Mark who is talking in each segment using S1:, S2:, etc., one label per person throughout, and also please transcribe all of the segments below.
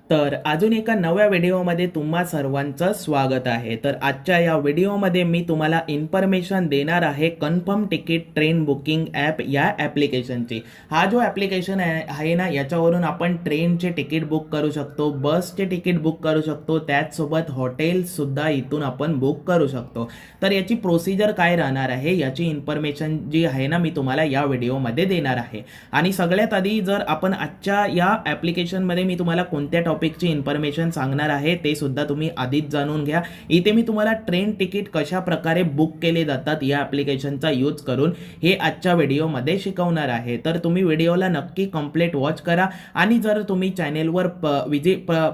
S1: तर अजून एका नव्या व्हिडिओमध्ये तुम्हा सर्वांचं स्वागत आहे. तर आजच्या या व्हिडिओमध्ये मी तुम्हाला इन्फॉर्मेशन देणार आहे confirm ticket train booking app या ॲप्लिकेशनची. हा जो ॲप्लिकेशन आहे ना, याच्यावरून आपण ट्रेनचे तिकीट बुक करू शकतो, बसचे तिकीट बुक करू शकतो, त्याचसोबत हॉटेल्ससुद्धा इथून आपण बुक करू शकतो. तर याची प्रोसिजर काय राहणार आहे याची इन्फॉर्मेशन जी आहे ना, मी तुम्हाला या व्हिडिओमध्ये देणार आहे. आणि सगळ्यात आधी जर आपण आजच्या या ॲप्लिकेशनमध्ये मी तुम्हाला कोणत्या टॉपिकची इन्फॉर्मेशन सांगणार आहे ते सुद्धा तुम्ही आधीच जाणून घ्या. इथे मी तुम्हाला ट्रेन तिकीट कशा प्रकारे बुक केले जातात या ॲप्लिकेशनचा यूज करून हे आजच्या व्हिडिओमध्ये शिकवणार आहे. तर तुम्ही व्हिडिओला नक्की कंप्लीट वॉच करा. आणि जर तुम्ही चॅनेलवर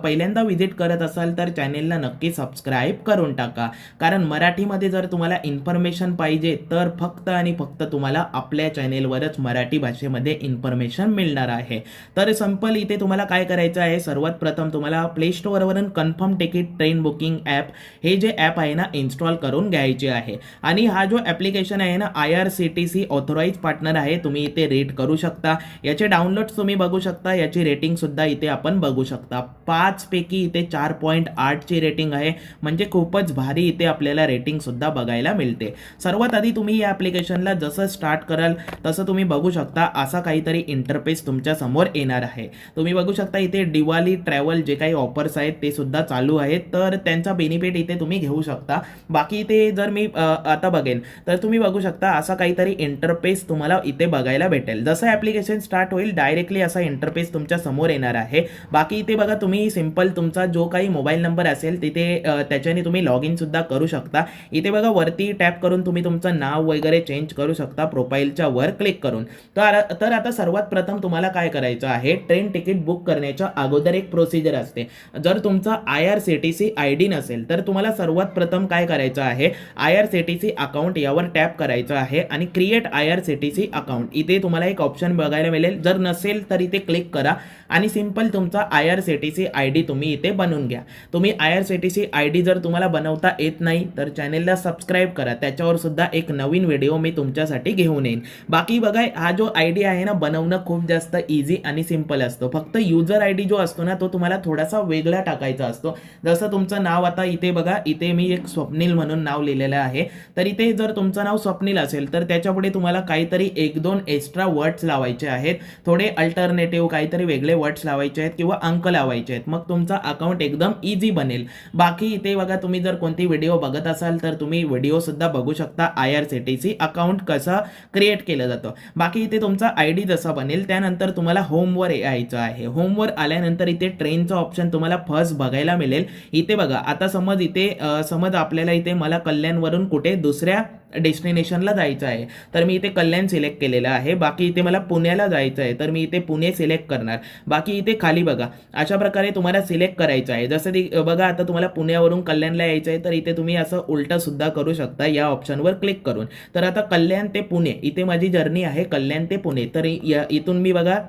S1: पहिल्यांदा व्हिजिट करत असाल तर चॅनेलला नक्की सबस्क्राईब करून टाका. कारण मराठीमध्ये जर तुम्हाला इन्फॉर्मेशन पाहिजे तर फक्त आणि फक्त तुम्हाला आपल्या चॅनेलवरच मराठी भाषेमध्ये इन्फॉर्मेशन मिळणार आहे. तर सिंपल इथे तुम्हाला काय करायचं आहे, सर्वात प्रथम तुम्हाला प्ले स्टोअरवरून confirm ticket train booking app हे जे ॲप आहे ना इन्स्टॉल करून घ्यायचे आहे. आणि हा जो ॲप्लिकेशन आहे ना IRCTC ऑथोराइज पार्टनर आहे, तुम्ही इथे रेट करू शकता. याचे डाउनलोड्स तुम्ही बघू शकता, याची रेटिंग सुद्धा इथे आपण बघू शकता. 5 पैकी इथे 4.8 ची रेटिंग आहे, म्हणजे खूपच भारी इथे आपल्याला रेटिंग सुद्धा बघायला मिळते. सर्वात आधी तुम्ही या ॲप्लिकेशनला जसं स्टार्ट कराल तसं तुम्ही बघू शकता असा काहीतरी इंटरफेस तुमच्या समोर येणार आहे. तुम्ही बघू शकता इथे दिवाळी ट्रॅव्हल जे काही ऑफर्स आहेत ते सुद्धा चालू आहेत, तर त्यांचा बेनिफिट इथे तुम्ही घेऊ शकता. बाकी इथे जर मी आता बघेन तर तुम्ही बघू शकता असा काहीतरी इंटरफेस तुम्हाला इथे बघायला भेटेल. जसं ॲप्लिकेशन स्टार्ट होईल डायरेक्टली असा इंटरफेस तुमच्या समोर येणार आहे. बाकी इथे बघा तुम्ही सिंपल तुमचा जो काही मोबाईल नंबर असेल तिथे त्याच्याने तुम्ही लॉग इन सुद्धा करू शकता. इथे बघा वरती टॅप करून तुम्ही तुमचं नाव वगैरे चेंज करू शकता प्रोफाईलच्या वर क्लिक करून. तर आता सर्वात प्रथम तुम्हाला काय करायचं आहे, ट्रेन तिकीट बुक करण्याच्या अगोदर एक प्रोसिजर असते. जर तुमचा IRCTC ID नसेल तर तुम्हाला सर्वात प्रथम काय करायचं आहे, IRCTC अकाउंट यावर टॅप करायचं आहे आणि क्रिएट IRCTC अकाउंट इथे तुम्हाला एक ऑप्शन बघायला मिळेल. जर नसेल तर इथे क्लिक करा आणि सिंपल तुमचा IRCTC ID तुम्ही इथे बनवून घ्या. तुम्ही IRCTC ID जर तुम्हाला बनवता येत नाही तर चॅनेलला सबस्क्राईब करा, त्याच्यावर सुद्धा एक नवीन व्हिडिओ मी तुमच्यासाठी घेऊन येईन. बाकी बघा हा जो ID आहे ना बनवणं खूप जास्त इझी आणि सिंपल असतो. फक्त युजर ID जो असतो ना तो तुम्हाला थोडासा वेगळा टाकायचा असतो. जसं तुमचं नाव आता इथे बघा, इथे मी एक स्वप्नील म्हणून नाव लिहिलेलं आहे. तर इथे जर तुमचं नाव स्वप्नील असेल तर त्याच्यापुढे तुम्हाला काहीतरी 1-2 एक्स्ट्रा वर्ड्स लावायचे आहेत, थोडे अल्टरनेटिव्ह काहीतरी वेगळे वर्ड्स लावायचे आहेत किंवा अंक लावायचे आहेत, मग तुमचा अकाउंट एकदम इझी बनेल. बाकी इथे बघा तुम्ही जर कोणती व्हिडिओ बघत असाल तर तुम्ही व्हिडिओ सुद्धा बघू शकता IRCTC अकाउंट कसं क्रिएट केलं जातं. बाकी इथे तुमचा ID जसा बनेल त्यानंतर तुम्हाला होमवर यायचं आहे. होमवर आल्यानंतर इथे ट्रेनचं ऑप्शन तुम्हाला फर्स्ट बघायला मिळेल. इथे बघा आता समज आपल्याला इथे मला कल्याणवरून कुठे दुसऱ्या डेस्टिनेशनला जायचं आहे तर मी इथे कल्याण सिलेक्ट केलेलं आहे. बाकी इथे मला पुण्याला जायचं आहे तर मी इथे पुणे सिलेक्ट करणार. बाकी इथे खाली बघा अशा प्रकारे तुम्हाला सिलेक्ट करायचं आहे. जसं बघा आता तुम्हाला पुण्यावरून कल्याणला यायचं आहे तर इथे तुम्ही असं उलटं सुद्धा करू शकता या ऑप्शनवर क्लिक करून. तर आता कल्याण ते पुणे इथे माझी जर्नी आहे, कल्याण ते पुणे. तर इथून मी बघा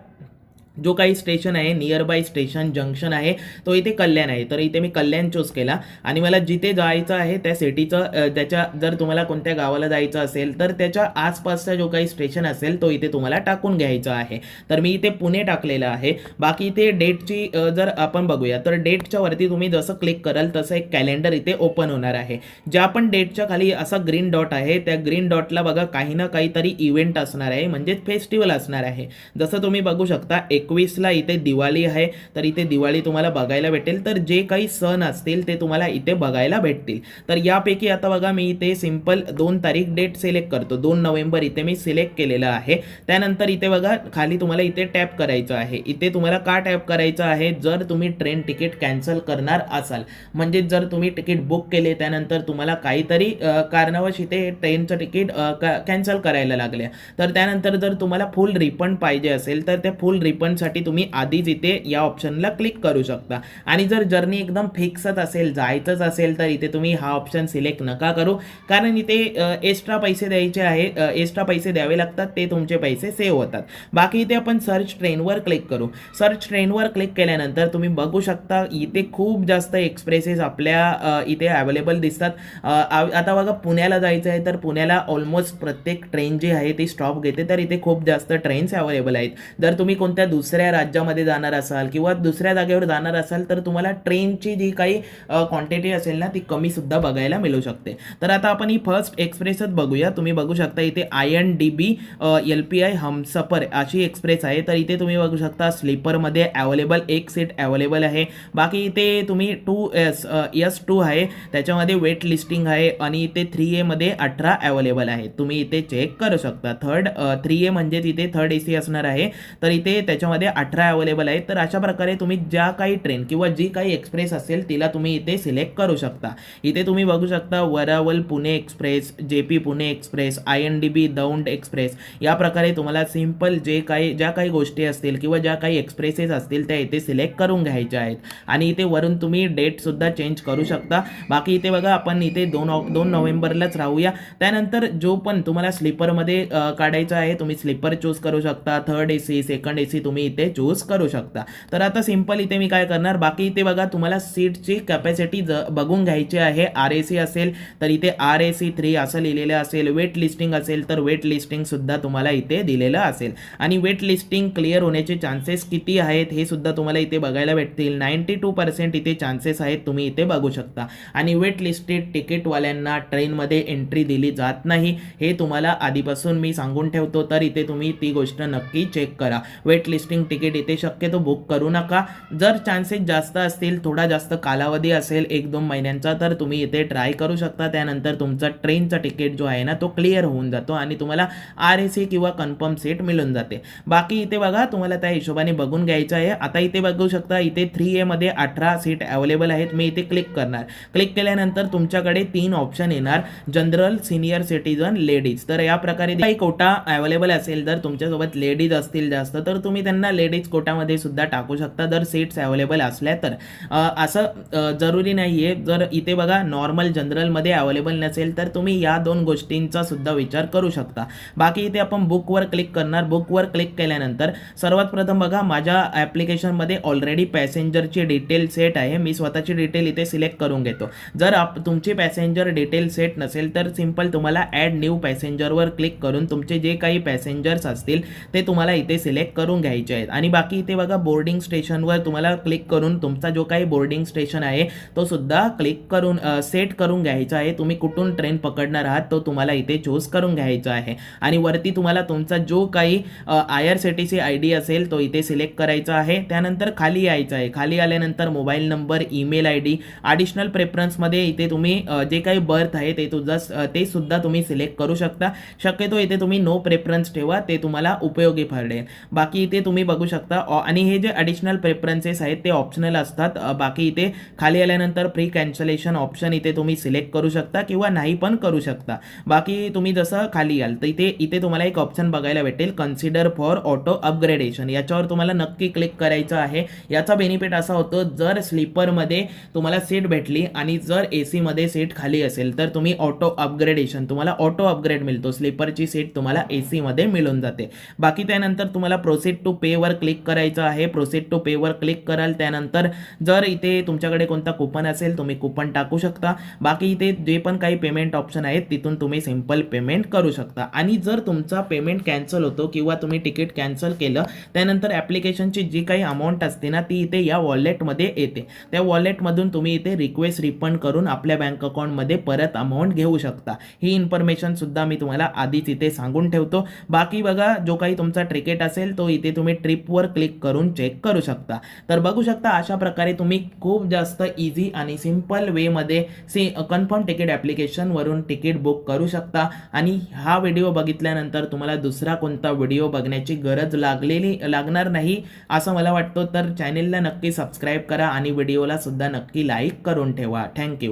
S1: जो काही स्टेशन आहे नियर बाय स्टेशन जंक्शन आहे तो इथे कल्याण आहे, तर इथे मी कल्याण चूज केला. आणि मला जिथे जायचं आहे त्या सिटीचं त्याच्या जर तुम्हाला कोणत्या गावाला जायचं असेल तर त्याच्या आसपासचा जो काही स्टेशन असेल तो इथे तुम्हाला टाकून घ्यायचा आहे. तर मी इथे पुणे टाकलेलं आहे. बाकी इथे डेटची जर आपण बघूया तर डेटच्या वरती तुम्ही जसं क्लिक कराल तसं एक कॅलेंडर इथे ओपन होणार आहे. ज्या पण डेटच्या खाली असा ग्रीन डॉट आहे त्या ग्रीन डॉटला बघा काही ना काहीतरी इव्हेंट असणार आहे, म्हणजे फेस्टिवल असणार आहे. जसं तुम्ही बघू शकता 21ला इथे दिवाळी आहे तर इथे दिवाळी तुम्हाला बघायला भेटेल. तर जे काही सण असतील ते तुम्हाला इथे बघायला भेटतील. तर यापैकी आता बघा मी इथे सिंपल 2 तारीख डेट सिलेक्ट करतो, 2 नोव्हेंबर इथे मी सिलेक्ट केलेलं आहे. त्यानंतर इथे बघा खाली तुम्हाला इथे टॅप करायचं आहे. इथे तुम्हाला का टॅप करायचं आहे, जर तुम्ही ट्रेन तिकीट कॅन्सल करणार असाल, म्हणजे जर तुम्ही तिकीट बुक केले त्यानंतर तुम्हाला काहीतरी कारणावश इथे ट्रेनचं तिकीट कॅन्सल करायला लागले तर त्यानंतर जर तुम्हाला फुल रिफंड पाहिजे असेल तर त्या फुल रिफंडसाठी तुम्ही आधीच इथे या ऑप्शनला क्लिक करू शकता. आणि जर जर्नी एकदम फिक्सच असेल, जायचंच असेल तर इथे तुम्ही हा ऑप्शन सिलेक्ट नका करू, कारण इथे एक्स्ट्रा पैसे द्यायचे आहे, एक्स्ट्रा पैसे द्यावे लागतात, ते तुमचे पैसे सेव्ह होतात. बाकी इथे आपण सर्च ट्रेनवर क्लिक करू. सर्च ट्रेनवर क्लिक केल्यानंतर तुम्ही बघू शकता इथे खूप जास्त एक्सप्रेसेस आपल्या इथे अवेलेबल दिसतात. आता बघा पुण्याला जायचं आहे तर पुण्याला ऑलमोस्ट प्रत्येक ट्रेन जी आहे ती स्टॉप घेते, तर इथे खूप जास्त ट्रेन्स अवेलेबल आहेत. जर तुम्ही कोणत्या दुसऱ्या राज्यामध्ये जाणार असाल किंवा दुसऱ्या जागेवर जाणार असाल तर तुम्हाला ट्रेनची जी काही क्वांटिटी असेल ना ती कमी सुद्धा बघायला मिळू शकते. तर आता आपण ही फर्स्ट एक्सप्रेसच बघूया. तुम्ही बघू शकता इथे INDB LPI हमसफर अशी एक्सप्रेस आहे. तर इथे तुम्ही बघू शकता स्लीपरमध्ये अवेलेबल एक सीट अवेलेबल आहे. बाकी इथे तुम्ही 2S2 आहे, त्याच्यामध्ये वेट लिस्टिंग आहे आणि इथे 3A मध्ये 18 अवेलेबल आहे. तुम्ही इथे चेक करू शकता. 3A म्हणजे तिथे थर्ड AC असणार आहे. तर इथे त्याच्यामध्ये 18 अवेलेबल आहे. तर अशा प्रकारे तुम्ही ज्या काही ट्रेन किंवा जी काही एक्सप्रेस असेल तिला तुम्ही इथे सिलेक्ट करू शकता. इथे तुम्ही बघू शकता Veraval Pune express, JP Pune express, INDB Daund express, या प्रकारे तुम्हाला सिंपल ज्या काही गोष्टी असतील किंवा ज्या काही एक्सप्रेसेस असतील त्या इथे सिलेक्ट करून घ्यायच्या आहेत. आणि इथे वरून तुम्ही डेट सुद्धा चेंज करू शकता. बाकी इथे बघा आपण इथे 2 नोव्हेंबरलाच राहूया. त्यानंतर जो पण तुम्हाला स्लीपरमध्ये काढायचा आहे तुम्ही स्लीपर चूज करू शकता. थर्ड AC, सेकंड AC तुम्ही इथे चूज करू शकता. तर आता सिंपल इथे मी काय करणार, बाकी इथे बघा तुम्हाला सीटची कॅपॅसिटी बघून घ्यायची आहे. RAC असेल तर इथे RAC 3 असं लिहिलेलं असेल. वेट लिस्टिंग असेल तर वेट लिस्टिंग सुद्धा तुम्हाला इथे दिलेलं असेल. आणि वेट लिस्टिंग क्लिअर होण्याचे चान्सेस किती आहेत हे सुद्धा तुम्हाला इथे बघायला भेटतील. 92% इथे चान्सेस आहेत, तुम्ही इथे बघू शकता. आणि वेट लिस्टेड तिकीटवाल्यांना ट्रेनमध्ये एंट्री दिली जात नाही हे तुम्हाला आधीपासून मी सांगून ठेवतो. तर इथे तुम्ही ती गोष्ट नक्की चेक करा. वेट लिस्टिंग तिकीट इथे शक्यतो बुक करू नका. जर चान्सेस जास्त असतील, थोडा जास्त कालावधी असेल 1-2 महिन्यांचा, तर तुम्ही इथे ट्राय करू शकता. त्यानंतर तुमचा ट्रेनचा तिकीट जो आहे ना तो क्लिअर होऊन जातो आणि तुम्हाला RAC किंवा कन्फर्म सीट मिळून जाते. बाकी इथे बघा तुम्हाला त्या हिशोबाने बघून घ्यायचं आहे. आता इथे बघू शकता इथे 3A मध्ये 18 सीट अवेलेबल आहेत. मी इथे क्लिक करणार. क्लिक केल्यानंतर तुमच्याकडे 3 ऑप्शन येणार, जनरल, सिनियर सिटीजन, लेडीज. तर या प्रकारे काही कोटा अवेलेबल असेल, जर तुमच्यासोबत लेडीज असतील जास्त तर तुम्ही त्यांना लेडीज कोटामध्ये सुद्धा टाकू शकता जर सीट्स अवेलेबल असल्या तर. असं जरुरी नाही आहे. जर इथे बघा नॉर्मल जनरलमध्ये अवेलेबल नसेल तर तुम्ही या 2 गोष्टींचा सुद्धा विचार करू शकता. बाकी इथे आपण बुकवर क्लिक करणार. बुकवर क्लिक केल्यानंतर सर्वात प्रथम बघा माझ्या ॲप्लिकेशनमध्ये ऑलरेडी पॅसेंजरची डिटेल सेट आहे. मी स्वतःची डिटेल इथे सिलेक्ट करून घेतो. जर तुमची पॅसेंजर डिटेल सेट नसेल तर सिंपल तुम्हाला ॲड न्यू पॅसेंजरवर क्लिक करून तुमचे जे काही पॅसेंजर्स असतील ते तुम्हाला इथे सिलेक्ट करून घ्यायचे आहेत. आणि बाकी इथे बघा बोर्डिंग स्टेशनवर तुम्हाला क्लिक करून तुमचा जो काही बोर्डिंग स्टेशन आहे तो सुद्धा क्लिक करून सेट करून घ्यायचा आहे. तुम्ही कुठून ट्रेन पकडणार आहात तो तुम्हाला इथे चूज करून घ्यायचा आहे. आणि वरती तुम्हाला तुमचा जो काही IRCTC ID असेल तो इथे सिलेक्ट करायचा आहे. त्यानंतर खाली यायचं आहे. खाली आल्यानंतर mobile number, email ID, additional प्रेफरन्समध्ये इथे तुम्ही जे काही बर्थ आहे ते सुद्धा तुम्ही सिलेक्ट करू शकता. शक्यतो इथे तुम्ही नो प्रेफरन्स ठेवा, ते तुम्हाला उपयोगी पडेल. बाकी इथे तुम्ही बघू शकता आणि हे जे ॲडिशनल प्रेफरन्सेस आहेत ते ऑप्शनल असतात. बाकी इथे खाली आल्यानंतर प्री कॅन्सलेशन ऑप्शन इथे तुम्ही सिलेक्ट करू शकता किंवा नाही पण करू शकता. बाकी तुम्ही जसं खाली याल तर इथे तुम्हाला एक ऑप्शन बघायला भेटेल कन्सिडर फॉर ऑटो अपग्रेडेशन. याच्यावर तुम्हाला नक्की क्लिक करायचं आहे. याचा बेनिफिट असा होतो जर स्लीपरमध्ये तुम्हाला सीट भेटली आणि जर AC मध्ये सीट खाली असेल तर तुम्ही ऑटो अपग्रेडेशन तुम्हाला ऑटो अपग्रेड मिळतो. स्लीपरची सीट तुम्हाला AC मध्ये मिळून जाते. बाकी त्यानंतर तुम्हाला प्रोसीड टू पे वर क्लिक करायचं आहे. प्रोसीड टू पे वर क्लिक कराल त्यानंतर जर इथे तुमच्याकडे कोणता कुपन असेल तुम्ही कुपन टाकू शकता. बाकी इथे जे पण काही पेमेंट ऑप्शन आहेत तिथून तुम्ही सिंपल पेमेंट करू शकता. आणि जर तुमचा पेमेंट कॅन्सल होतो किंवा तुम्ही तिकीट कॅन्सल केलं त्यानंतर ॲप्लिकेशनची जी काही अमाऊंट असते ना ती इथे या वॉलेटमध्ये येते. त्या वॉलेटमधून तुम्ही इथे रिक्वेस्ट रिफंड करून आपल्या बँक अकाउंटमध्ये परत अमाऊंट घेऊ शकता. ही इन्फॉर्मेशन सुद्धा मी तुम्हाला आधीच इथे सांगून ठेवतो. बाकी बघा जो काही तुमचा तिकीट असेल तो इथे तुम्ही ट्रिपवर क्लिक करून चेक करू शकता. तर बघू शकता अशा प्रकारे तुम्ही खूप जास्त इझी आणि सिंपल वेमध्ये कन्फर्म तिकीट ॲप्लिकेशनवरून तिकीट बुक करू शकता. आणि हा व्हिडिओ बघितल्यानंतर तुम्हाला दुसरा कोणता व्हिडिओ बघण्याची गरज लागणार नाही असं मला वाटतं. तर चॅनेलला नक्की सबस्क्राईब करा आणि व्हिडिओला सुद्धा नक्की लाईक करून ठेवा. थँक्यू.